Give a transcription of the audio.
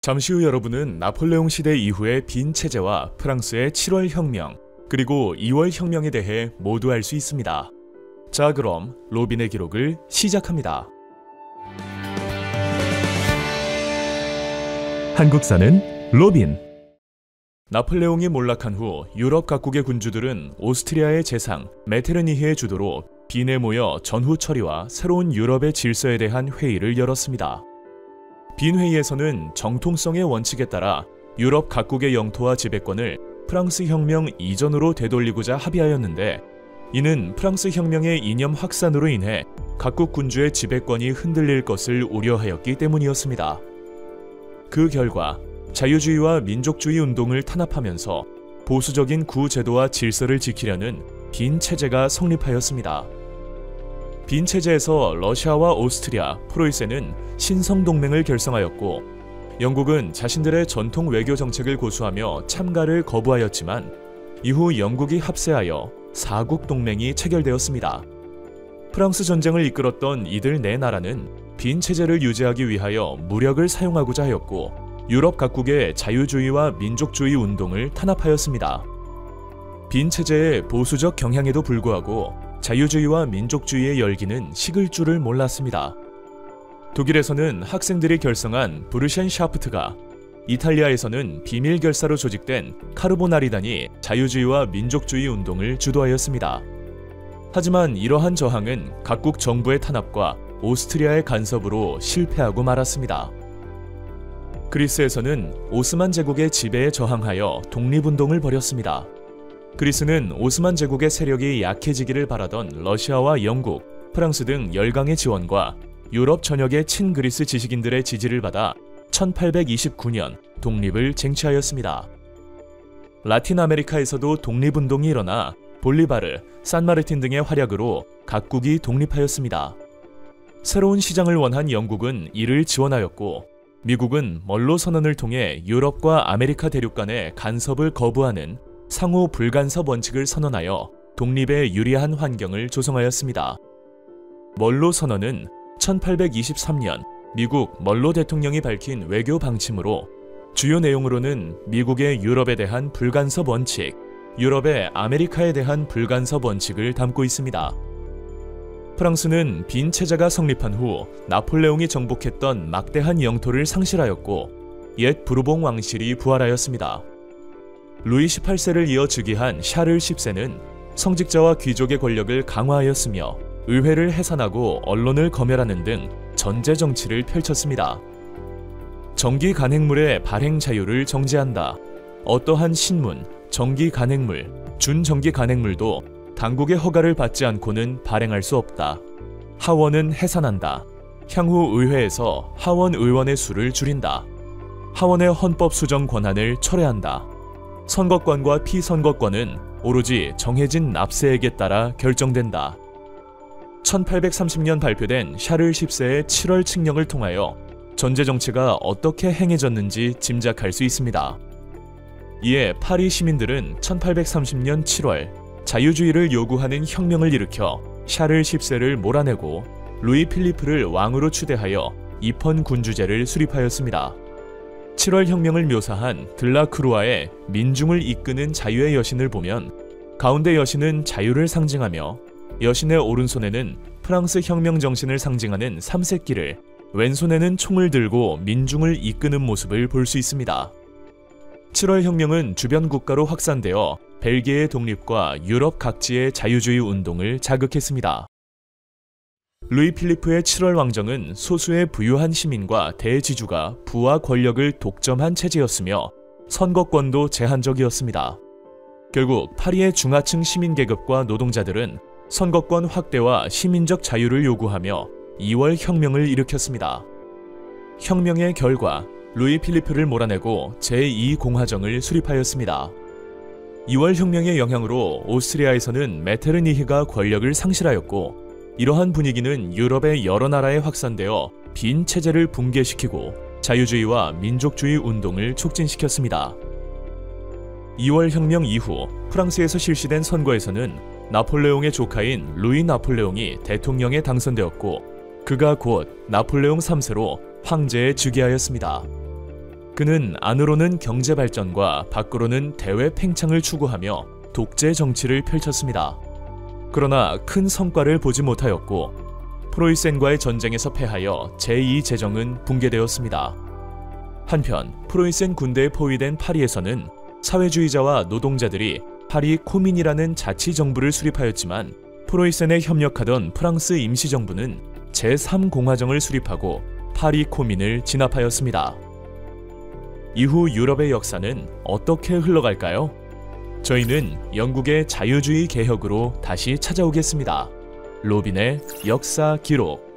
잠시 후 여러분은 나폴레옹 시대 이후의 빈 체제와 프랑스의 7월 혁명, 그리고 2월 혁명에 대해 모두 알 수 있습니다. 자, 그럼 로빈의 기록을 시작합니다. 한국사는 로빈. 나폴레옹이 몰락한 후 유럽 각국의 군주들은 오스트리아의 재상 메테르니히의 주도로 빈에 모여 전후 처리와 새로운 유럽의 질서에 대한 회의를 열었습니다. 빈 회의에서는 정통성의 원칙에 따라 유럽 각국의 영토와 지배권을 프랑스 혁명 이전으로 되돌리고자 합의하였는데, 이는 프랑스 혁명의 이념 확산으로 인해 각국 군주의 지배권이 흔들릴 것을 우려하였기 때문이었습니다. 그 결과 자유주의와 민족주의 운동을 탄압하면서 보수적인 구제도와 질서를 지키려는 빈 체제가 성립하였습니다. 빈 체제에서 러시아와 오스트리아, 프로이센은 신성동맹을 결성하였고, 영국은 자신들의 전통 외교 정책을 고수하며 참가를 거부하였지만 이후 영국이 합세하여 사국 동맹이 체결되었습니다. 프랑스 전쟁을 이끌었던 이들 네 나라는 빈 체제를 유지하기 위하여 무력을 사용하고자 하였고, 유럽 각국의 자유주의와 민족주의 운동을 탄압하였습니다. 빈 체제의 보수적 경향에도 불구하고 자유주의와 민족주의의 열기는 식을 줄을 몰랐습니다. 독일에서는 학생들이 결성한 부르셴샤프트가, 이탈리아에서는 비밀 결사로 조직된 카르보나리단이 자유주의와 민족주의 운동을 주도하였습니다. 하지만 이러한 저항은 각국 정부의 탄압과 오스트리아의 간섭으로 실패하고 말았습니다. 그리스에서는 오스만 제국의 지배에 저항하여 독립운동을 벌였습니다. 그리스는 오스만 제국의 세력이 약해지기를 바라던 러시아와 영국, 프랑스 등 열강의 지원과 유럽 전역의 친그리스 지식인들의 지지를 받아 1829년 독립을 쟁취하였습니다. 라틴 아메리카에서도 독립운동이 일어나 볼리바르, 산마르틴 등의 활약으로 각국이 독립하였습니다. 새로운 시장을 원한 영국은 이를 지원하였고, 미국은 먼로 선언을 통해 유럽과 아메리카 대륙 간의 간섭을 거부하는 상호 불간섭 원칙을 선언하여 독립에 유리한 환경을 조성하였습니다. 먼로 선언은 1823년 미국 먼로 대통령이 밝힌 외교 방침으로, 주요 내용으로는 미국의 유럽에 대한 불간섭 원칙, 유럽의 아메리카에 대한 불간섭 원칙을 담고 있습니다. 프랑스는 빈 체제가 성립한 후 나폴레옹이 정복했던 막대한 영토를 상실하였고, 옛 부르봉 왕실이 부활하였습니다. 루이 18세를 이어 즉위한 샤를 10세는 성직자와 귀족의 권력을 강화하였으며 의회를 해산하고 언론을 검열하는 등 전제 정치를 펼쳤습니다. 정기 간행물의 발행 자유를 정지한다. 어떠한 신문, 정기 간행물, 준정기 간행물도 당국의 허가를 받지 않고는 발행할 수 없다. 하원은 해산한다. 향후 의회에서 하원 의원의 수를 줄인다. 하원의 헌법 수정 권한을 철회한다. 선거권과 피선거권은 오로지 정해진 납세액에 따라 결정된다. 1830년 발표된 샤를 10세의 7월 칙령을 통하여 전제 정치가 어떻게 행해졌는지 짐작할 수 있습니다. 이에 파리 시민들은 1830년 7월 자유주의를 요구하는 혁명을 일으켜 샤를 10세를 몰아내고 루이 필리프를 왕으로 추대하여 입헌 군주제를 수립하였습니다. 7월 혁명을 묘사한 들라크루아의 민중을 이끄는 자유의 여신을 보면, 가운데 여신은 자유를 상징하며 여신의 오른손에는 프랑스 혁명 정신을 상징하는 삼색기를, 왼손에는 총을 들고 민중을 이끄는 모습을 볼 수 있습니다. 7월 혁명은 주변 국가로 확산되어 벨기에의 독립과 유럽 각지의 자유주의 운동을 자극했습니다. 루이 필리프의 7월 왕정은 소수의 부유한 시민과 대지주가 부와 권력을 독점한 체제였으며 선거권도 제한적이었습니다. 결국 파리의 중하층 시민 계급과 노동자들은 선거권 확대와 시민적 자유를 요구하며 2월 혁명을 일으켰습니다. 혁명의 결과 루이 필리프를 몰아내고 제2공화정을 수립하였습니다. 2월 혁명의 영향으로 오스트리아에서는 메테르니히가 권력을 상실하였고, 이러한 분위기는 유럽의 여러 나라에 확산되어 빈 체제를 붕괴시키고 자유주의와 민족주의 운동을 촉진시켰습니다. 2월 혁명 이후 프랑스에서 실시된 선거에서는 나폴레옹의 조카인 루이 나폴레옹이 대통령에 당선되었고, 그가 곧 나폴레옹 3세로 황제에 즉위하였습니다. 그는 안으로는 경제 발전과 밖으로는 대외 팽창을 추구하며 독재 정치를 펼쳤습니다. 그러나 큰 성과를 보지 못하였고 프로이센과의 전쟁에서 패하여 제2제정은 붕괴되었습니다. 한편 프로이센 군대에 포위된 파리에서는 사회주의자와 노동자들이 파리 코민이라는 자치정부를 수립하였지만 프로이센에 협력하던 프랑스 임시정부는 제3공화정을 수립하고 파리 코민을 진압하였습니다. 이후 유럽의 역사는 어떻게 흘러갈까요? 저희는 영국의 자유주의 개혁으로 다시 찾아오겠습니다. 로빈의 역사 기록.